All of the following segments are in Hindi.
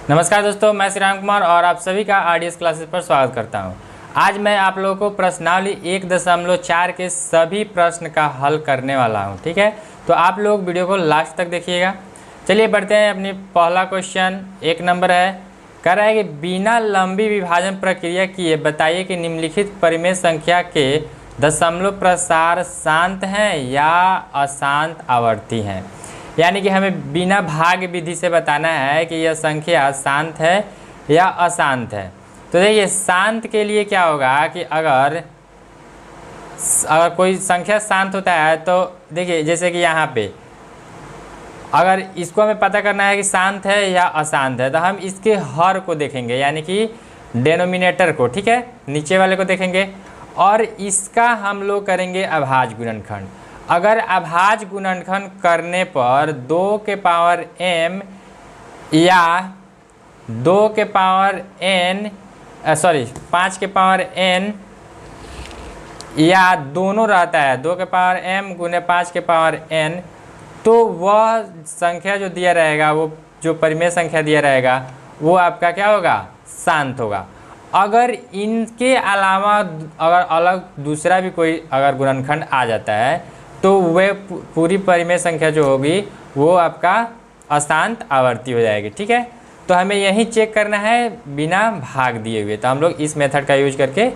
नमस्कार दोस्तों, मैं श्री राम कुमार और आप सभी का आरडीएस क्लासेस पर स्वागत करता हूं। आज मैं आप लोगों को प्रश्नावली 1.4 के सभी प्रश्न का हल करने वाला हूं। ठीक है, तो आप लोग वीडियो को लास्ट तक देखिएगा। चलिए बढ़ते हैं। अपनी पहला क्वेश्चन 1 नंबर है, कह रहा है कि बिना लंबी विभाजन प्रक्रिया किए बताइए कि निम्नलिखित परिमेय संख्या के दशमलव प्रसार शांत हैं या अशांत आवर्ती हैं। यानी कि हमें बिना भाग विधि से बताना है कि यह संख्या शांत है या अशांत है। तो देखिए, शांत के लिए क्या होगा कि अगर कोई संख्या शांत होता है तो देखिए, जैसे कि यहाँ पे अगर इसको हमें पता करना है कि शांत है या अशांत है, तो हम इसके हर को देखेंगे, यानी कि डेनोमिनेटर को। ठीक है, नीचे वाले को देखेंगे और इसका हम लोग करेंगे अभाज्य गुणनखंड। अगर अभाज्य गुणनखंड करने पर 2 के पावर m या 2 के पावर n 5 के पावर n या दोनों रहता है 2 के पावर m गुने 5 के पावर n, तो वह संख्या जो दिया रहेगा, वो जो परिमेय संख्या दिया रहेगा, वो आपका क्या होगा, शांत होगा। अगर इनके अलावा अगर अलग दूसरा भी कोई अगर गुणनखंड आ जाता है तो वह पूरी परिमेय संख्या जो होगी वो आपका अशांत आवर्ती हो जाएगी। ठीक है, तो हमें यही चेक करना है बिना भाग दिए हुए, तो हम लोग इस मेथड का यूज करके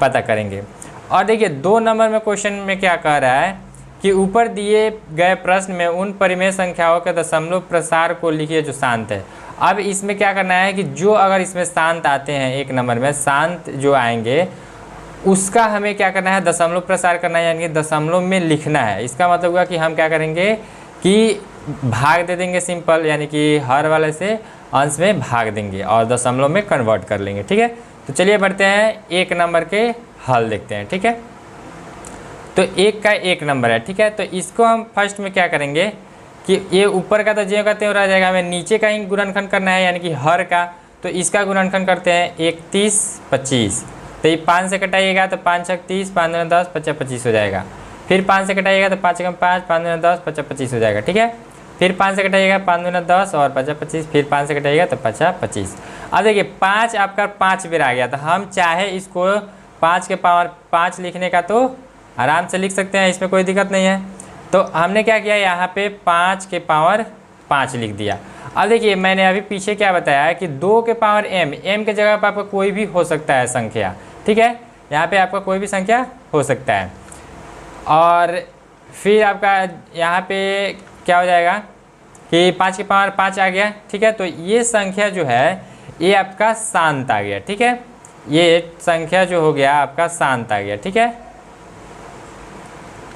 पता करेंगे। और देखिए 2 नंबर में क्वेश्चन में क्या कह रहा है कि ऊपर दिए गए प्रश्न में उन परिमेय संख्याओं के दशमलव प्रसार को लिखिए जो शांत है। अब इसमें क्या करना है कि जो अगर इसमें शांत आते हैं 1 नंबर में शांत जो आएंगे उसका हमें क्या करना है, दशमलव प्रसार करना है, यानी कि दशमलव में लिखना है। इसका मतलब हुआ कि हम क्या करेंगे कि भाग दे देंगे सिंपल, यानी कि हर वाले से अंश में भाग देंगे और दशमलव में कन्वर्ट कर लेंगे। ठीक है, तो चलिए बढ़ते हैं 1 नंबर के हल देखते हैं। ठीक है, तो 1 का 1 नंबर है। ठीक है, तो इसको हम फर्स्ट में क्या करेंगे कि ये ऊपर का तो ज्यों का त्यों रह जाएगा, हमें नीचे का ही गुणनखंड करना है, यानी कि हर का। तो इसका गुणनखंड करते हैं 1 30 25। तो ये 5 से कटाइएगा तो 5 6 30, 5 दूना 10, 5 25 हो जाएगा। फिर 5 से कटाइएगा तो 5 5, 5 दूना 10, 5 25 हो जाएगा। ठीक है, फिर 5 से कटाइएगा 5 दूना 10 और 5 25, फिर 5 से कटाइएगा तो 5 25। अब देखिए 5 आपका 5 बेर आ गया, तो हम चाहे इसको 5 के पावर 5 लिखने का तो आराम से लिख सकते हैं, इसमें कोई दिक्कत नहीं है। तो हमने क्या किया, यहाँ पे 5 के पावर 5 लिख दिया। अब देखिए मैंने अभी पीछे क्या बताया कि 2 के पावर m के जगह पर आपका कोई भी हो सकता है संख्या। ठीक है, यहाँ पे आपका कोई भी संख्या हो सकता है। और फिर आपका यहाँ पे क्या हो जाएगा कि 5 के पावर 5 आ गया। ठीक है, तो ये संख्या जो है ये आपका शांत आ गया। ठीक है, ये संख्या जो हो गया आपका शांत आ गया। ठीक है,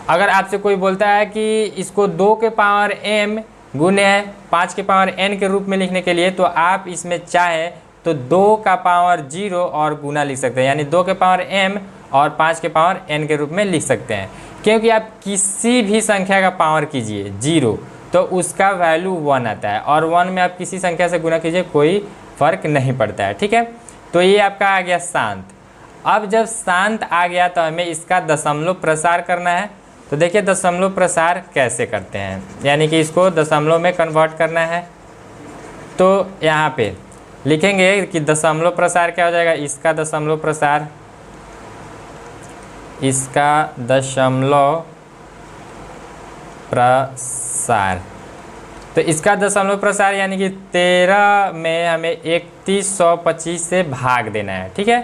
अगर आपसे कोई बोलता है कि इसको 2 के पावर m गुने 5 के पावर n के रूप में लिखने के लिए, तो आप इसमें चाहे तो 2 का पावर 0 और गुना लिख सकते हैं, यानी 2 के पावर m और 5 के पावर n के रूप में लिख सकते हैं। क्योंकि आप किसी भी संख्या का पावर कीजिए 0 तो उसका वैल्यू 1 आता है, और 1 में आप किसी संख्या से गुना कीजिए कोई फर्क नहीं पड़ता है। ठीक है, तो ये आपका आ गया शांत। अब जब शांत आ गया तो हमें इसका दशमलव प्रसार करना है। तो देखिए दशमलव प्रसार कैसे करते हैं, यानी कि इसको दशमलव में कन्वर्ट करना है। तो यहाँ पे लिखेंगे कि दशमलव प्रसार क्या हो जाएगा, इसका दशमलव प्रसार, इसका दशमलव प्रसार, तो इसका दशमलव प्रसार यानी कि 13 में हमें 3125 से भाग देना है। ठीक है,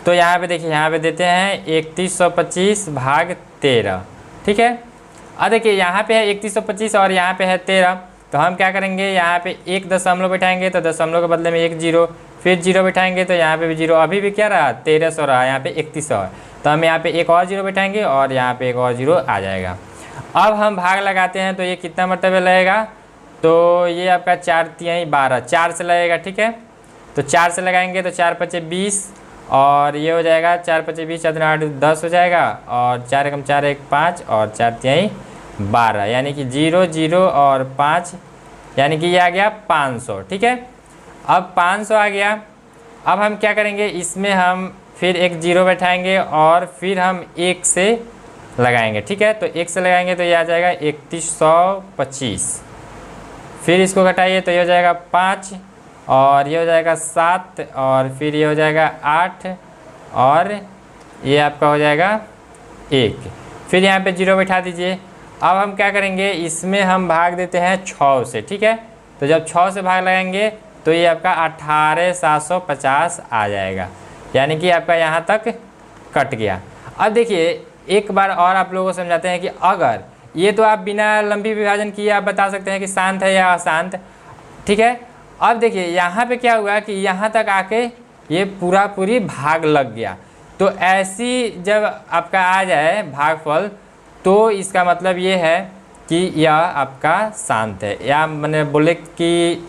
तो यहाँ पे देखिए, यहाँ पे देते हैं 3125 भाग 13। ठीक है, अब देखिए यहाँ पे है 3125 और यहाँ पे है 13, तो हम क्या करेंगे, यहाँ पे एक दशमलव बैठाएंगे तो दशमलव के बदले में 1 0, फिर 0 बैठाएंगे तो यहाँ पे भी 0, अभी भी क्या रहा 1300 रहा, यहाँ पे 3100 है, तो हम यहाँ पे एक और 0 बैठाएंगे और यहाँ पे एक और 0 आ जाएगा। अब हम भाग लगाते हैं तो ये कितना मरतबे लगेगा, तो ये आपका 4 3 12, 4 से लगेगा। ठीक है, तो 4 से लगाएंगे तो 4 5 20 और ये हो जाएगा 4 5 20, 4 8 10 हो जाएगा, और 4 1 4 1 5 और 4 3 12, यानी कि 0 0 और 5, यानी कि ये आ गया 500। ठीक है, अब 500 आ गया। अब हम क्या करेंगे, इसमें हम फिर एक 0 बैठाएंगे और फिर हम 1 से लगाएंगे। ठीक है, तो 1 से लगाएंगे तो ये आ जाएगा 3125, फिर इसको घटाइए तो ये हो जाएगा 5 और ये हो जाएगा 7 और फिर ये हो जाएगा 8 और ये आपका हो जाएगा 1। फिर यहाँ पे 0 बैठा दीजिए। अब हम क्या करेंगे, इसमें हम भाग देते हैं 6 से, ठीक है। तो जब 6 से भाग लगाएंगे तो ये आपका 18,750 आ जाएगा, यानी कि आपका यहाँ तक कट गया। अब देखिए एक बार और आप लोगों को समझाते हैं कि अगर ये तो आप बिना लंबी विभाजन किए आप बता सकते हैं कि शांत है या अशांत, ठीक है। अब देखिए यहाँ पे क्या हुआ कि यहाँ तक आके ये पूरी भाग लग गया। तो ऐसी जब आपका आ जाए भागफल तो इसका मतलब ये है कि यह आपका शांत है। या मैंने बोले कि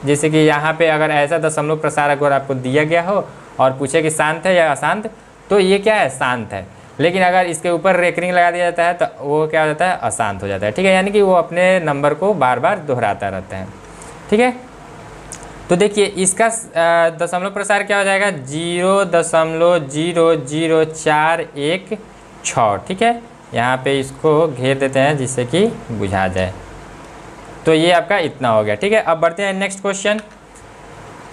जैसे कि यहाँ पे अगर ऐसा दशमलव प्रसार अगर आपको दिया गया हो और पूछे कि शांत है या अशांत, तो ये क्या है, शांत है। लेकिन अगर इसके ऊपर रेकरिंग लगा दिया जाता है तो वो क्या हो जाता है, अशांत हो जाता है, ठीक है। यानी कि वो अपने नंबर को बार बार दोहराता रहता है, ठीक है। तो देखिए इसका दशमलव प्रसार क्या हो जाएगा, 0.00416, ठीक है। यहाँ पे इसको घेर देते हैं जिससे कि बुझा जाए। तो ये आपका इतना हो गया, ठीक है। अब बढ़ते हैं नेक्स्ट क्वेश्चन।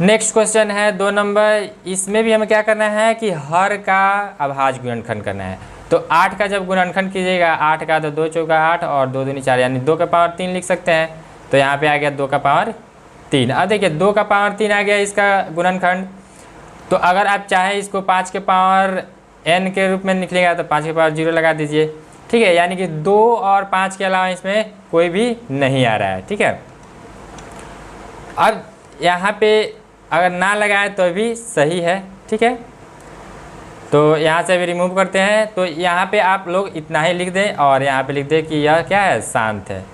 नेक्स्ट क्वेश्चन है 2 नंबर। इसमें भी हमें क्या करना है कि हर का अभाज्य गुणनखंड करना है। तो 8 का जब गुणनखंड कीजिएगा, 8 का तो 2 चौका 8 और 2 दूनी 4, यानी 2 का पावर 3 लिख सकते हैं। तो यहाँ पे आ गया 2 का पावर 3। अब देखिए 2 का पावर 3 आ गया इसका गुणनखंड। तो अगर आप चाहें इसको 5 के पावर n के रूप में निकलेगा तो 5 के पावर 0 लगा दीजिए, ठीक है। यानी कि 2 और 5 के अलावा इसमें कोई भी नहीं आ रहा है, ठीक है। अब यहाँ पे अगर ना लगाए तो भी सही है, ठीक है। तो यहाँ से भी रिमूव करते हैं। तो यहाँ पे आप लोग इतना ही लिख दें और यहाँ पे लिख दें कि यह क्या है, शांत है,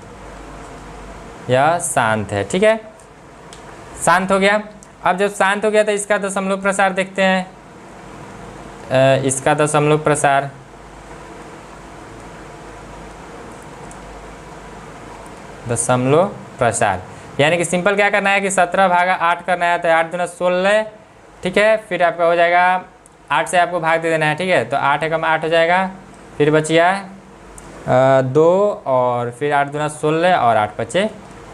यह शांत है, ठीक है। शांत हो गया। अब जब शांत हो गया तो इसका दशमलव प्रसार देखते हैं। इसका दशमलव प्रसार यानी कि सिंपल क्या करना है कि 17/8 करना है। तो 8 दूना 16, ठीक है। फिर आपका हो जाएगा 8 से आपको भाग दे देना है, ठीक है। तो 8 एकम 8 हो जाएगा, फिर बचिया 2 और फिर 8 दूना 16 और 8 पचे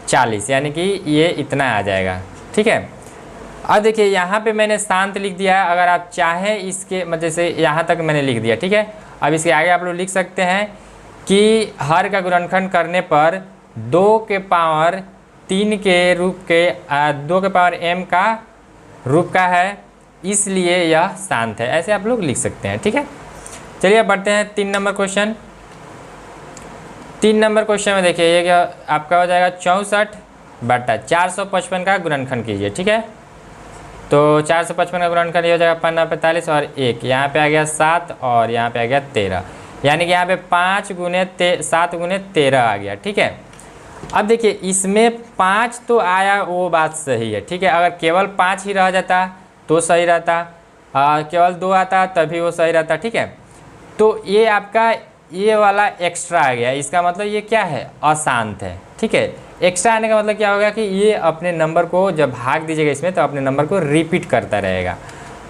40, यानी कि ये इतना आ जाएगा, ठीक है। अब देखिए यहाँ पे मैंने शांत लिख दिया है। अगर आप चाहें इसके मतलब से यहाँ तक मैंने लिख दिया, ठीक है। अब इसके आगे आप लोग लिख सकते हैं कि हर का गुणनखंड करने पर 2 के पावर 3 के रूप के 2 के पावर m का रूप का है, इसलिए यह शांत है। ऐसे आप लोग लिख सकते हैं, ठीक है। चलिए बढ़ते हैं 3 नंबर क्वेश्चन। 3 नंबर क्वेश्चन में देखिए ये क्या आपका हो जाएगा 64/455 का गुणनखंड कीजिए, ठीक है। तो 455 का गुणनखंड ये हो जाएगा 5×45 और 1, यहाँ पे आ गया 7 और यहाँ पे आ गया 13, यानी कि यहाँ पे 7 गुने 13 आ गया, ठीक है। अब देखिए इसमें 5 तो आया, वो बात सही है, ठीक है। अगर केवल 5 ही रह जाता तो सही रहता, केवल 2 आता तभी वो सही रहता, ठीक है। तो ये आपका ये वाला एक्स्ट्रा आ गया, इसका मतलब ये क्या है, अशांत है, ठीक है। एक्स्ट्रा आने का मतलब क्या होगा कि ये अपने नंबर को जब भाग दीजिएगा इसमें तो अपने नंबर को रिपीट करता रहेगा।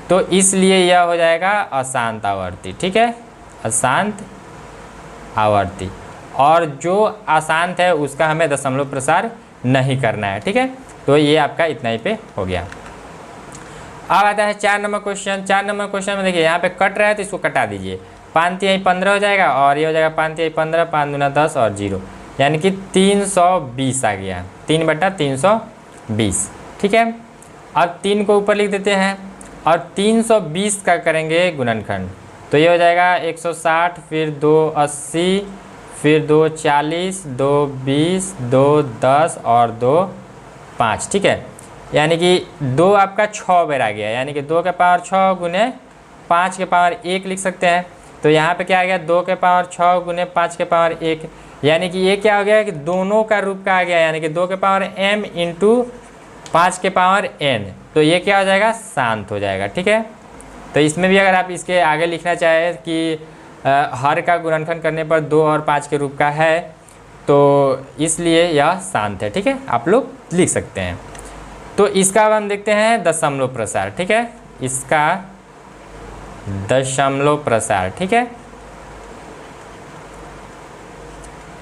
तो इसलिए यह हो जाएगा अशांत आवर्ती, ठीक है, अशांत आवर्ती। और जो अशांत है उसका हमें दशमलव प्रसार नहीं करना है, ठीक है। तो ये आपका इतना ही पे हो गया। अब आता है 4 नंबर क्वेश्चन। 4 नंबर क्वेश्चन में देखिए यहाँ पे कट रहा है तो इसको कटा दीजिए। 5×3 15 हो जाएगा और ये हो जाएगा 5×3 15, 5 दूना 10 और 0, यानी कि 320 आ गया, 3/320, ठीक है। अब 3 को ऊपर लिख देते हैं और 320 का करेंगे गुणनखंड। तो ये हो जाएगा 160, फिर 2 80, फिर 2 40, 2 20, 2 10 और 2 5, ठीक है। यानी कि 2 आपका 6 बार आ गया, यानी कि 2 के पावर 6 गुने 5 के पावर 1 लिख सकते हैं। तो यहाँ पे क्या आ गया, 2 के पावर 6 गुने 5 के पावर 1, यानी कि ये क्या हो गया कि दोनों का रूप का आ गया, यानी कि 2 के पावर m इंटू 5 के पावर n। तो ये क्या हो जाएगा, शांत हो जाएगा, ठीक है। तो इसमें भी अगर आप इसके आगे लिखना चाहें कि हर का गुणनखंड करने पर 2 और 5 के रूप का है, तो इसलिए यह शांत है, ठीक है, आप लोग लिख सकते हैं। तो इसका अब हम देखते हैं दशमलव प्रसार, ठीक है, इसका दशमलव प्रसार, ठीक है।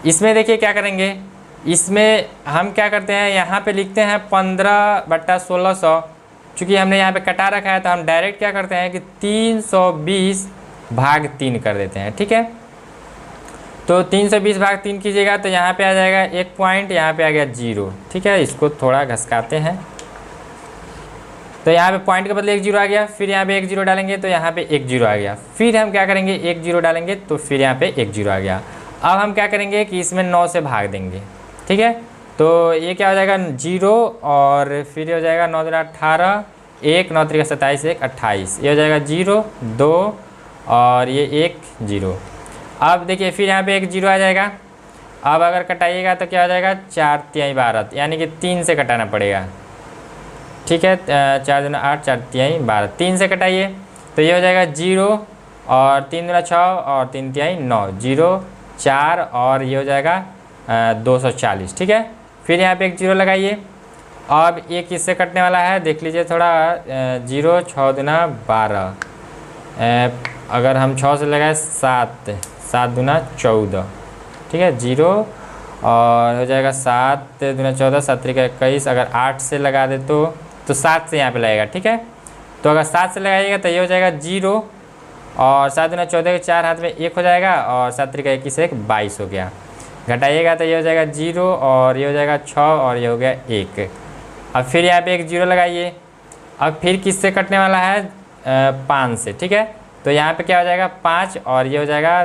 इसमें देखिए क्या करेंगे, इसमें हम क्या करते हैं, यहाँ पे लिखते हैं 15/1600। चूँकि हमने यहाँ पे कटा रखा है तो हम डायरेक्ट क्या करते हैं कि 320/3 कर देते हैं। ठीक है, तो 320/3 कीजिएगा तो यहाँ पे आ जाएगा 1 पॉइंट, यहाँ पे आ गया 0। ठीक है, इसको थोड़ा घसकाते हैं तो यहाँ पे पॉइंट के बदले 1 0 आ गया। फिर यहाँ पे 1 0 डालेंगे तो यहाँ पे 1 0 आ गया। फिर हम क्या करेंगे, 1 0 डालेंगे तो फिर यहाँ पे 1 0 आ गया। अब हम क्या करेंगे कि इसमें 9 से भाग देंगे। ठीक है, तो ये क्या हो जाएगा 0 और फिर हो जाएगा 9 दूना 18, 1 9 3 27, 1 28, ये हो जाएगा 0 2 और ये 1 0। अब देखिए फिर यहाँ पे 1 0 आ जाएगा। अब अगर कटाइएगा तो क्या हो जाएगा 4 3 12, यानी कि 3 से कटाना पड़ेगा। ठीक है, 4 दूना 8, 4 3 12, 3 से कटाइए तो ये हो जाएगा 0 और 3 दूना 6 और 3 3 9, 0 4 और ये हो जाएगा 240। ठीक है, फिर यहाँ पे 1 0 लगाइए। अब ये किससे कटने वाला है देख लीजिए थोड़ा, 0 6 दूना 12, अगर हम 6 से लगाए 7 7 दूना 14। ठीक है, 0 और हो जाएगा 7 दूना 14, 7 3 21, अगर 8 से लगा दे तो 7 से यहाँ पे लगेगा। ठीक है, तो अगर 7 से लगाइएगा तो ये हो जाएगा 0 और 7 दूना 14 के 4 हाथ में 1 हो जाएगा और 7 3 21 1 22 हो गया। घटाइएगा तो ये हो जाएगा 0 और ये हो जाएगा 6 और ये हो गया 1। अब फिर यहाँ पे 1 0 लगाइए। अब फिर किससे कटने वाला है 5 से। ठीक है, तो यहाँ पे क्या हो जाएगा 5 और ये हो जाएगा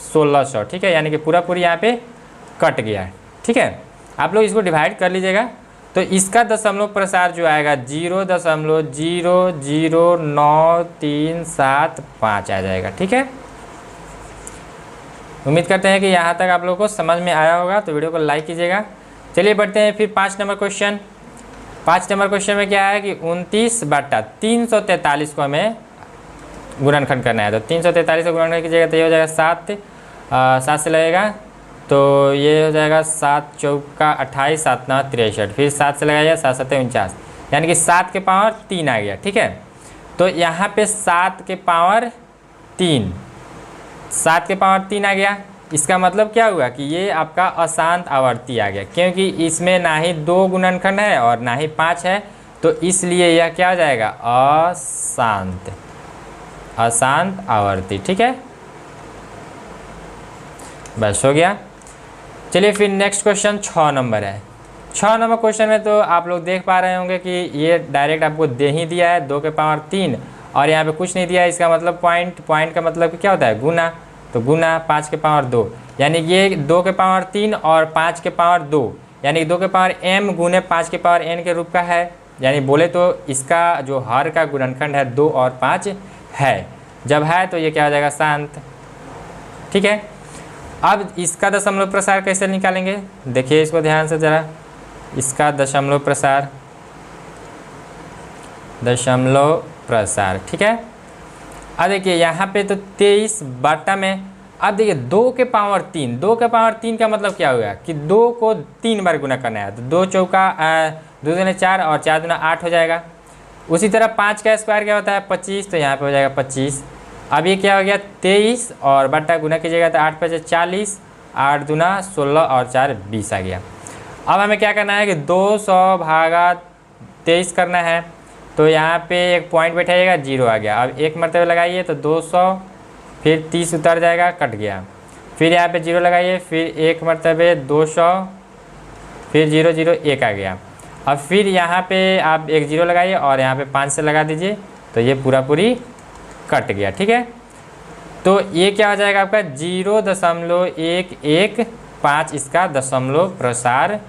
1600। ठीक है, यानी कि पूरी यहाँ पे कट गया। ठीक है, आप लोग इसको डिवाइड कर लीजिएगा तो इसका दशमलव प्रसार जो आएगा 0.00937 आ जाएगा। ठीक है, उम्मीद करते हैं कि यहाँ तक आप लोगों को समझ में आया होगा, तो वीडियो को लाइक कीजिएगा। चलिए बढ़ते हैं फिर 5 नंबर क्वेश्चन। 5 नंबर क्वेश्चन में क्या है कि 29/343 को हमें गुणनखंड करना है। तो 343 को गुणनखंड कीजिएगा तो ये हो जाएगा 7 से लगेगा तो ये हो जाएगा 7 चौका 28, 7 9 63, फिर 7 से लगाइए 7 7 49, यानी कि 7 के पावर 3 आ गया। ठीक है, तो यहाँ पे 7 के पावर 3 आ गया। इसका मतलब क्या हुआ कि ये आपका अशांत आवर्ती आ गया, क्योंकि इसमें ना ही 2 गुणनखंड है और ना ही 5 है, तो इसलिए यह क्या हो जाएगा अशांत आवर्ती। ठीक है, बस हो गया। चलिए फिर नेक्स्ट क्वेश्चन 6 नंबर है। 6 नंबर क्वेश्चन में तो आप लोग देख पा रहे होंगे कि ये डायरेक्ट आपको दे ही दिया है 2 के पावर 3 और यहाँ पे कुछ नहीं दिया है। इसका मतलब पॉइंट का मतलब कि क्या होता है गुना, तो गुना 5 के पावर 2, यानी ये 2 के पावर 3 और 5 के पावर 2, यानी 2 के पावर m गुने 5 के पावर n के रूप का है। यानी बोले तो इसका जो हर का गुणनखंड है 2 और 5 है। जब है तो ये क्या हो जाएगा शांत। ठीक है, अब इसका दशमलव प्रसार कैसे निकालेंगे देखिए इसको ध्यान से ज़रा। इसका दशमलव प्रसार ठीक है। अब देखिए यहाँ पे तो 23 बटा में, अब देखिए 2 के पावर 3, 2 के पावर 3 का मतलब क्या हुआ कि 2 को 3 बार गुना करना है, तो 2 चौका 2 दूना 4 और 4 दूना 8 हो जाएगा। उसी तरह 5 का स्क्वायर क्या होता है 25, तो यहाँ पे हो जाएगा 25। अब ये क्या हो गया 23 और बट्टा गुना कीजिएगा तो 8 5 40, 8 दूना 16 और 4 20 आ गया। अब हमें क्या करना है कि 200 भागा 23 करना है, तो यहाँ पे एक पॉइंट बैठाइएगा 0 आ गया। अब एक मरतबे लगाइए तो 200, फिर 30 उतर जाएगा कट गया, फिर यहाँ पे 0 लगाइए, फिर एक मरतबे 200, फिर 0 0 1 आ गया। अब फिर यहाँ पे आप एक 0 लगाइए और यहाँ पे 5 से लगा दीजिए, तो ये पूरी कट गया। ठीक है, तो ये क्या हो जाएगा आपका 0.115 इसका दशमलव प्रसार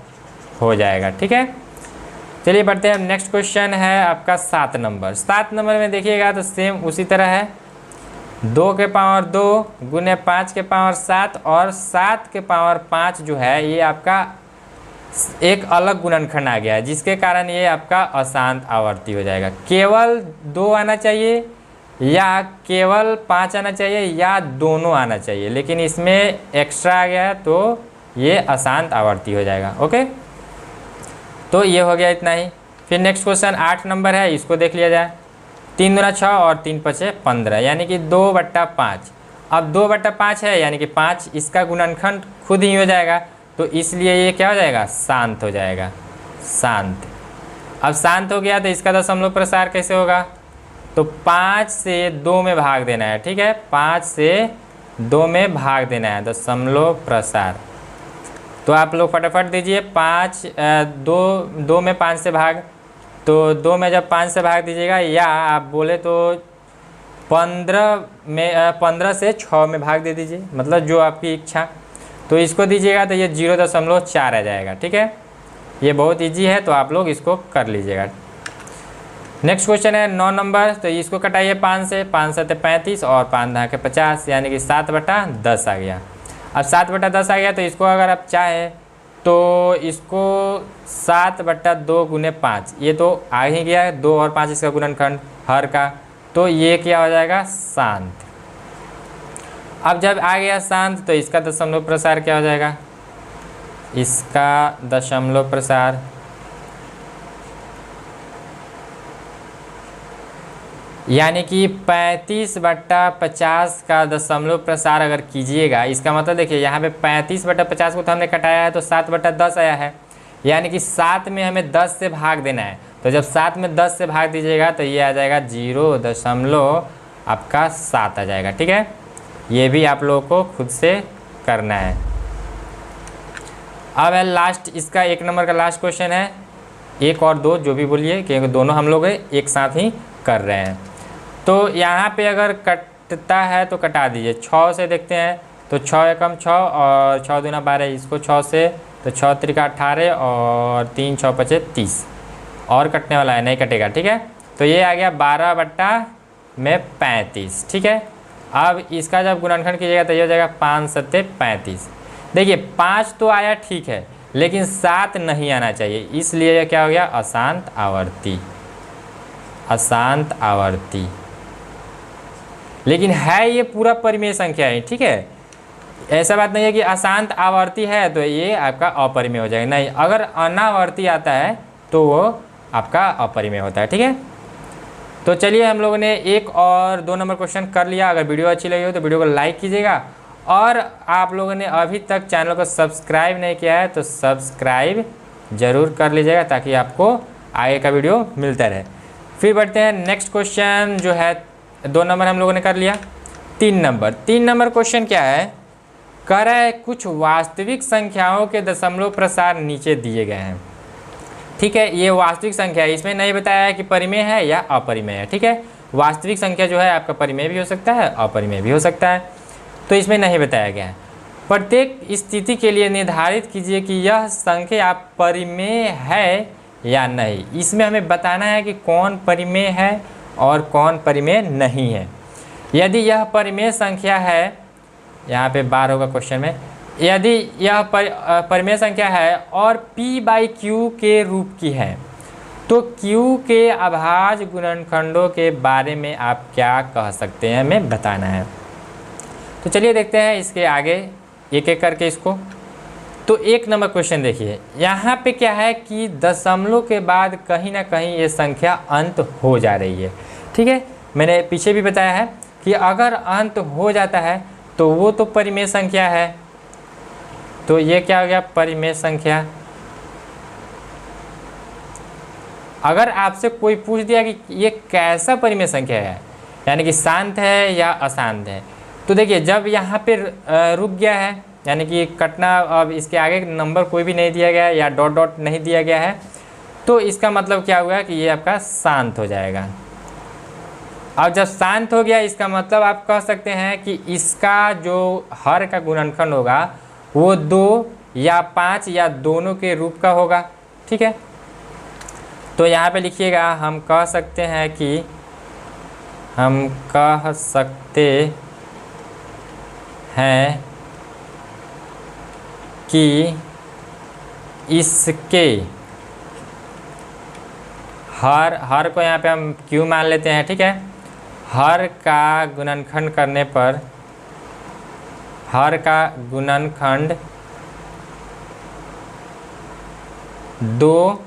हो जाएगा। ठीक है, चलिए बढ़ते हैं। नेक्स्ट क्वेश्चन है आपका 7 नंबर। 7 नंबर में देखिएगा तो सेम उसी तरह है, 2 के पावर 2 गुने 5 के पावर 7 और 7 के पावर 5 जो है ये आपका एक अलग गुणनखंड आ गया है, जिसके कारण ये आपका अशांत आवर्ती हो जाएगा। केवल 2 आना चाहिए या केवल 5 आना चाहिए या दोनों आना चाहिए, लेकिन इसमें एक्स्ट्रा आ गया है तो ये अशांत आवर्ती हो जाएगा। ओके, तो ये हो गया इतना ही। फिर नेक्स्ट क्वेश्चन 8 नंबर है, इसको देख लिया जाए। 3 दूना 6 और 3 5 15, यानी कि 2/5। अब 2/5 है यानी कि 5 इसका गुणनखंड खुद ही हो जाएगा, तो इसलिए ये क्या हो जाएगा, शांत हो जाएगा, शांत। अब शांत हो गया तो इसका दशमलव प्रसार कैसे होगा, तो 5 से 2 में भाग देना है, ठीक है, 5 से 2 में भाग देना है दशमलव प्रसार। तो आप लोग फटाफट दीजिए, 2 में 5 से भाग, तो 2 में जब 5 से भाग दीजिएगा, या आप बोले तो 15 से 6 में भाग दे दीजिए, मतलब जो आपकी इच्छा। तो इसको दीजिएगा तो ये 0.4 आ जाएगा, ठीक है। ये बहुत इजी है, तो आप लोग इसको कर लीजिएगा। नेक्स्ट क्वेश्चन है 9 नंबर, तो इसको कटाइए 5 से, 5 7 35 और 5 10 के 50, यानी कि 7/10 आ गया। अब 7/10 आ गया, तो इसको अगर आप चाहें तो इसको 7/2 गुने 5, ये तो आ ही गया, 2 और 5 इसका गुणनखंड हर का, तो ये क्या हो जाएगा, शांत। अब जब आ गया शांत, तो इसका दशमलव प्रसार क्या हो जाएगा, इसका दशमलव प्रसार यानी कि 35/50 का दशमलव प्रसार अगर कीजिएगा, इसका मतलब देखिए यहाँ पे 35/50 को तो हमने कटाया है, तो 7/10 आया है, यानी कि 7 में हमें 10 से भाग देना है। तो जब 7 में 10 से भाग दीजिएगा तो ये आ जाएगा 0.7 आ जाएगा, ठीक है। ये भी आप लोगों को खुद से करना है। अब है लास्ट, इसका 1 नंबर का लास्ट क्वेश्चन है, 1 और 2 जो भी बोलिए, क्योंकि दोनों हम लोग एक साथ ही कर रहे हैं। तो यहाँ पे अगर कटता है तो कटा दीजिए, 6 से देखते हैं, तो 6 एकम 6 और 6 दूना 12, इसको 6 से, तो 6 त्रिका 18 और 3 6 5 30, और कटने वाला है, नहीं कटेगा, ठीक है। तो ये आ गया 12/35, ठीक है। अब इसका जब गुणनखंड कीजिएगा तो ये हो जाएगा 5 7 35। देखिए 5 तो आया, ठीक है, लेकिन 7 नहीं आना चाहिए, इसलिए ये क्या हो गया, अशांत आवर्ती, अशांत आवर्ती। लेकिन है ये पूरा परिमेय संख्या है, ठीक है, ऐसा बात नहीं है कि अशांत आवर्ती है तो ये आपका अपरिमेय हो जाएगा, नहीं, अगर अनावर्ती आता है तो वो आपका अपरिमेय होता है, ठीक है। तो चलिए हम लोगों ने 1 और 2 नंबर क्वेश्चन कर लिया। अगर वीडियो अच्छी लगी हो तो वीडियो को लाइक कीजिएगा, और आप लोगों ने अभी तक चैनल को सब्सक्राइब नहीं किया है तो सब्सक्राइब ज़रूर कर लीजिएगा, ताकि आपको आगे का वीडियो मिलता रहे। फिर बढ़ते हैं नेक्स्ट क्वेश्चन, जो है 2 नंबर हम लोगों ने कर लिया। 3 नंबर क्वेश्चन क्या है, कह रहा है कुछ वास्तविक संख्याओं के दशमलव प्रसार नीचे दिए गए हैं, ठीक है। ये वास्तविक संख्या है, इसमें नहीं बताया है कि परिमेय है या अपरिमेय है, ठीक है। वास्तविक संख्या जो है आपका परिमेय भी हो सकता है, अपरिमेय भी हो सकता है, तो इसमें नहीं बताया गया है। प्रत्येक स्थिति के लिए निर्धारित कीजिए कि यह संख्या परिमेय है या नहीं। इसमें हमें बताना है कि कौन परिमेय है और कौन परिमेय नहीं है। यदि यह परिमेय संख्या है, यहाँ पे 12 का क्वेश्चन में, यदि यह परिमेय संख्या है और p/q के रूप की है, तो q के अभाज्य गुणनखंडों के बारे में आप क्या कह सकते हैं, हमें बताना है। तो चलिए देखते हैं इसके आगे एक एक करके इसको। तो 1 नंबर क्वेश्चन देखिए, यहाँ पे क्या है कि दशमलव के बाद कहीं ना कहीं ये संख्या अंत हो जा रही है, ठीक है। मैंने पीछे भी बताया है कि अगर अंत हो जाता है तो वो तो परिमेय संख्या है, तो ये क्या हो गया, परिमेय संख्या। अगर आपसे कोई पूछ दिया कि ये कैसा परिमेय संख्या है, यानी कि शांत है या अशांत है, तो देखिए जब यहाँ पे रुक गया है, यानी कि कटना, अब इसके आगे नंबर कोई भी नहीं दिया गया है या डॉट डॉट नहीं दिया गया है, तो इसका मतलब क्या हुआ कि ये आपका शांत हो जाएगा। अब जब शांत हो गया, इसका मतलब आप कह सकते हैं कि इसका जो हर का गुणनखंड होगा वो 2 या 5 या दोनों के रूप का होगा, ठीक है। तो यहाँ पे लिखिएगा, हम कह सकते हैं कि इसके हर को यहाँ पे हम q मान लेते हैं, ठीक है। हर का गुणनखंड करने पर, हर का गुणनखंड 2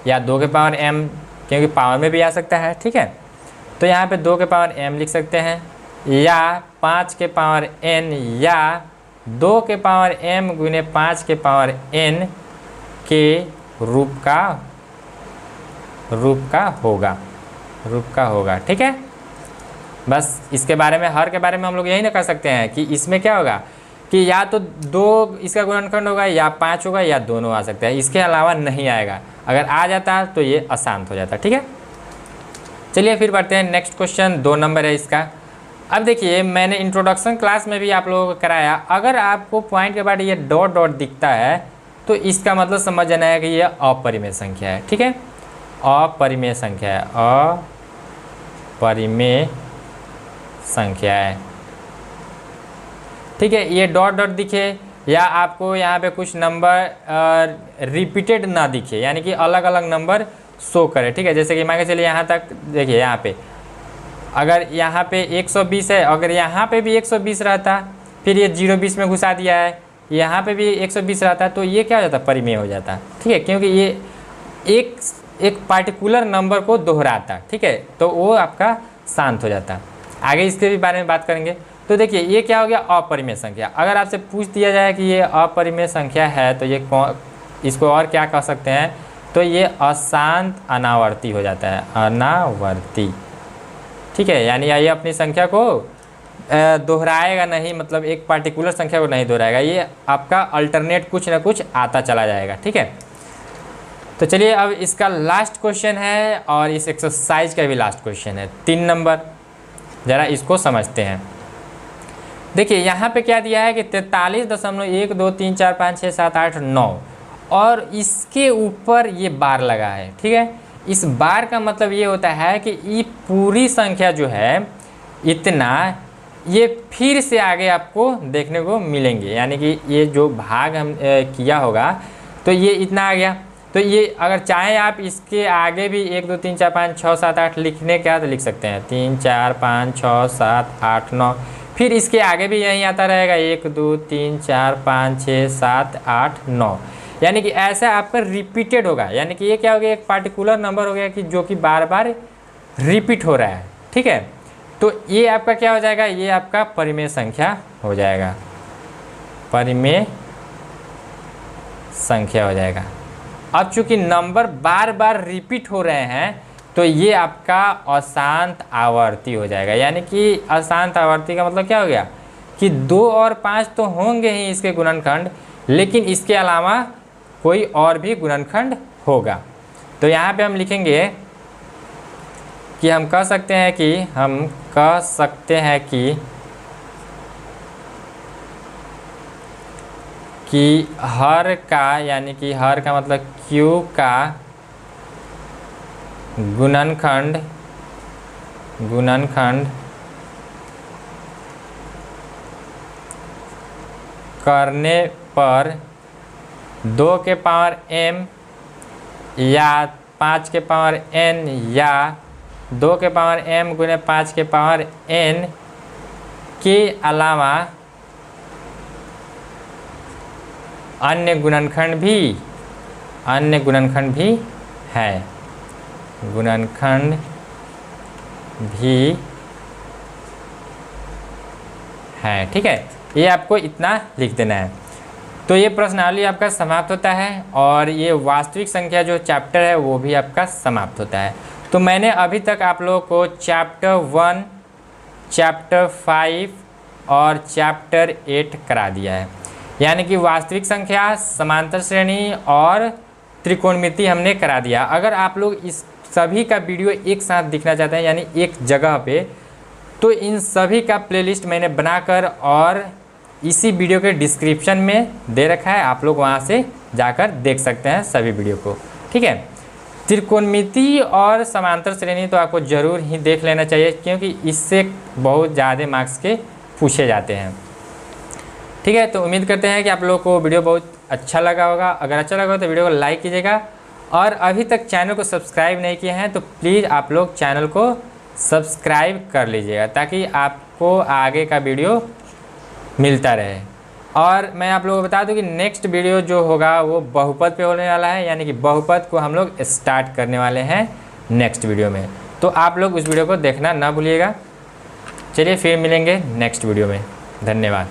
या 2 के पावर m, क्योंकि पावर में भी आ सकता है, ठीक है। तो यहाँ पे 2 के पावर m लिख सकते हैं, या 5 के पावर n, या 2 के पावर m गुने 5 के पावर n के रूप का होगा। ठीक है, बस इसके बारे में, हर के बारे में हम लोग यही ना कर सकते हैं कि इसमें क्या होगा कि या तो 2 इसका गुणनखंड होगा या 5 होगा या दोनों आ सकते हैं, इसके अलावा नहीं आएगा। अगर आ जाता तो ये अशांत हो जाता। ठीक है, चलिए फिर बढ़ते हैं नेक्स्ट क्वेश्चन, 2 नंबर है इसका। अब देखिए, मैंने इंट्रोडक्शन क्लास में भी आप लोगों को कराया, अगर आपको पॉइंट के बाद ये डॉट डॉट दिखता है तो इसका मतलब समझ जाना है कि ये अपरिमेय संख्या है। ठीक है, अपरिमेय संख्या है, अपरिमेय संख्या है। ठीक है, ये डॉट डॉट दिखे या आपको यहाँ पे कुछ नंबर रिपीटेड ना दिखे, यानी कि अलग अलग नंबर शो करे। ठीक है, जैसे कि मान के चलिए यहाँ तक देखिए, यहाँ पे अगर यहाँ पे 120 है, अगर यहाँ पे भी 120 रहता, फिर ये 0 बीच में घुसा दिया है, यहाँ पे भी 120 रहता, तो ये क्या हो जाता, परिमेय हो जाता। ठीक है, क्योंकि ये एक पार्टिकुलर नंबर को दोहराता। ठीक है, तो वो आपका शांत हो जाता। आगे इसके भी बारे में बात करेंगे। तो देखिए, ये क्या हो गया, अपरिमेय संख्या। अगर आपसे पूछ दिया जाए कि ये अपरिमेय संख्या है तो ये इसको और क्या कह सकते हैं, तो ये अशांत अनावर्ती हो जाता है, अनावर्ती। ठीक है, यानी ये अपनी संख्या को दोहराएगा नहीं, मतलब एक पार्टिकुलर संख्या को नहीं दोहराएगा, ये आपका अल्टरनेट कुछ ना कुछ आता चला जाएगा। ठीक है, तो चलिए अब इसका लास्ट क्वेश्चन है और इस एक्सरसाइज का भी लास्ट क्वेश्चन है, 3 नंबर। ज़रा इसको समझते हैं। देखिए, यहाँ पे क्या दिया है कि 43.1 2 3 4 5 6 7 8 9 और इसके ऊपर ये बार लगा है। ठीक है, इस बार का मतलब ये होता है कि ये पूरी संख्या जो है इतना, ये फिर से आगे आपको देखने को मिलेंगे, यानी कि ये जो भाग हम किया होगा तो ये इतना आ गया। तो ये अगर चाहें आप इसके आगे भी 1 2 3 4 5 6 7 8 लिखने का तो लिख सकते हैं, 3 4 5 6 7 8 9, फिर इसके आगे भी यही आता रहेगा 1 2 3 4 5 6 7 8 9, यानी कि ऐसा आपका रिपीटेड होगा। यानी कि ये क्या हो गया, एक पार्टिकुलर नंबर हो गया कि जो कि बार बार रिपीट हो रहा है। ठीक है, तो ये आपका क्या हो जाएगा, ये आपका परिमेय संख्या हो जाएगा, परिमेय संख्या हो जाएगा। अब चूंकि नंबर बार बार रिपीट हो रहे हैं तो ये आपका अशांत आवर्ती हो जाएगा। यानी कि अशांत आवर्ती का मतलब क्या हो गया कि 2 और 5 तो होंगे ही इसके गुणनखंड, लेकिन इसके अलावा कोई और भी गुणनखंड होगा। तो यहाँ पे हम लिखेंगे कि हम कह सकते हैं कि हर का, यानी कि हर का मतलब Q का गुणनखंड करने पर 2 के पावर m या 5 के पावर n या 2 के पावर m गुने 5 के पावर n के अलावा अन्य गुणनखंड भी है, गुणनखंड भी है। ठीक है, ये आपको इतना लिख देना है। तो ये प्रश्नावली आपका समाप्त होता है और ये वास्तविक संख्या जो चैप्टर है वो भी आपका समाप्त होता है। तो मैंने अभी तक आप लोगों को चैप्टर 1, चैप्टर 5 और चैप्टर 8 करा दिया है, यानी कि वास्तविक संख्या, समांतर श्रेणी और त्रिकोणमिति हमने करा दिया। अगर आप लोग इस सभी का वीडियो एक साथ दिखना चाहते हैं, यानी एक जगह पे, तो इन सभी का प्लेलिस्ट मैंने बनाकर और इसी वीडियो के डिस्क्रिप्शन में दे रखा है, आप लोग वहां से जाकर देख सकते हैं सभी वीडियो को। ठीक है, त्रिकोणमिति और समांतर श्रेणी तो आपको ज़रूर ही देख लेना चाहिए, क्योंकि इससे बहुत ज़्यादा मार्क्स के पूछे जाते हैं। ठीक है, तो उम्मीद करते हैं कि आप लोगों को वीडियो बहुत अच्छा लगा होगा। अगर अच्छा लगा हो तो वीडियो को लाइक कीजिएगा, और अभी तक चैनल को सब्सक्राइब नहीं किए हैं तो प्लीज़ आप लोग चैनल को सब्सक्राइब कर लीजिएगा, ताकि आपको आगे का वीडियो मिलता रहे। और मैं आप लोगों को बता दूं कि नेक्स्ट वीडियो जो होगा वो बहुपद पे होने वाला है, यानी कि बहुपद को हम लोग स्टार्ट करने वाले हैं नेक्स्ट वीडियो में। तो आप लोग उस वीडियो को देखना ना भूलिएगा। चलिए फिर मिलेंगे नेक्स्ट वीडियो में। धन्यवाद।